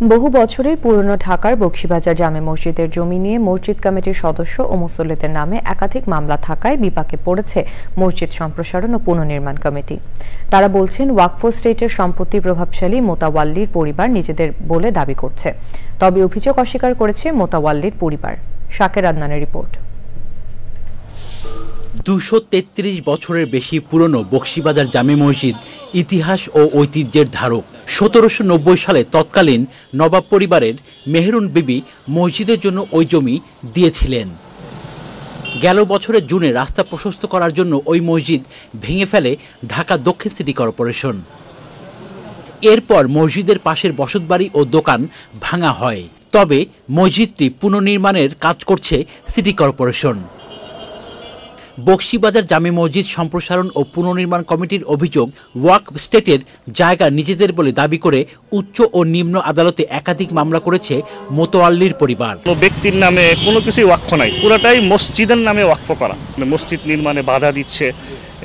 বহু বছরের পুরনো ঢাকার বকশীবাজার জামে মসজিদের জমি নিয়ে মসজিদ কমিটির সদস্য ও মুসল্লিদের নামে একাধিক মামলা থাকায় বিপাকে পড়েছে মসজিদ সম্প্রসারণ ও পুনর্নির্মাণ কমিটি। তারা বলছেন ওয়াকফ স্টেটের সম্পত্তি প্রভাবশালী মোতাওয়াল্লির পরিবার নিজেদের বলে দাবি করছে, তবে অভিযোগ অস্বীকার করেছে মোতাওয়াল্লির পরিবার। শাকের আদনানের রিপোর্ট। ২৩৩ বছরের বেশি পুরনো বকশীবাজার জামে মসজিদ ইতিহাস ও ঐতিহ্যের ধারক। ১৭৯০ সালে তৎকালীন নবাব পরিবারের মেহেরুন বিবি মসজিদের জন্য ওই জমি দিয়েছিলেন। গেল বছরের জুনে রাস্তা প্রশস্ত করার জন্য ওই মসজিদ ভেঙে ফেলে ঢাকা দক্ষিণ সিটি কর্পোরেশন। এরপর মসজিদের পাশের বসতবাড়ি ও দোকান ভাঙা হয়, তবে মসজিদটি পুনর্নির্মাণের কাজ করছে সিটি কর্পোরেশন। বকশীবাজার জামে মসজিদ সম্প্রসারণ ও পুনর্নির্মাণ কমিটির অভিযোগ, ওয়াকফ স্টেটের জায়গা নিজেদের বলে দাবি করে উচ্চ ও নিম্ন আদালতে একাধিক মামলা করেছে মোতাওয়াল্লির পরিবার। ব্যক্তির নামে কোনো কিছুই ওয়াকফ নাই, পুরোটাই মসজিদের নামে ওয়াকফ করা। মসজিদ নির্মাণে বাধা দিচ্ছে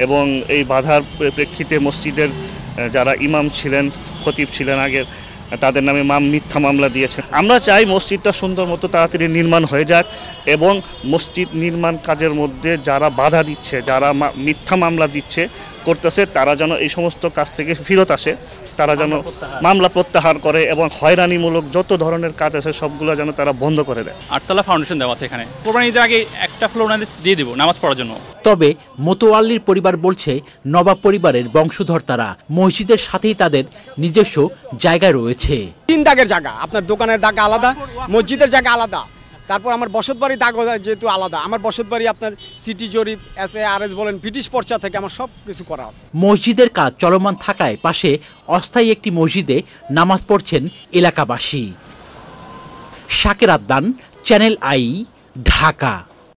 এবং এই বাধার প্রেক্ষিতে মসজিদের যারা ইমাম ছিলেন, খতিব ছিলেন আগের, তাদের নামে মিথ্যা মামলা দিয়েছেন। আমরা চাই মসজিদটা সুন্দর মতো তাড়াতাড়ি নির্মাণ হয়ে যাক এবং মসজিদ নির্মাণ কাজের মধ্যে যারা বাধা দিচ্ছে, যারা মিথ্যা মামলা করতেছে, তারা যেন এই সমস্ত কাজ থেকে ফিরত আসে, তারা যেন মামলা প্রত্যাহার করে এবং হয়রানিমূলক যত ধরনের কাজ আছে সবগুলো যেন তারা বন্ধ করে দেয়। 8তলা ফাউন্ডেশন দেওয়া আছে এখানে, কোরবানি ঈদের আগে একটা ফ্লোর দিয়ে দিব নামাজ পড়ার জন্য। তবে মোতাওয়াল্লির পরিবার বলছে নবাব পরিবারের বংশধর তারা, মসজিদের সাথেই তাদের নিজস্ব জায়গা রয়েছে। 3 দাগের জায়গা, আপনার দোকানের দাগ আলাদা, মসজিদের জায়গা আলাদা, তারপর আমার বসতবাড়ি দাগ যেহেতু আলাদা, আমার বসতবাড়ি আপনার সিটি জরিপ SARS বলেন ব্রিটিশ পর্চা থেকে আমার সব কিছু করা আছে। মসজিদের কাজ চলমান থাকায় পাশে অস্থায়ী একটি মসজিদে নামাজ পড়ছেন এলাকাবাসী। শাকের আদনান, চ্যানেল আই, ঢাকা।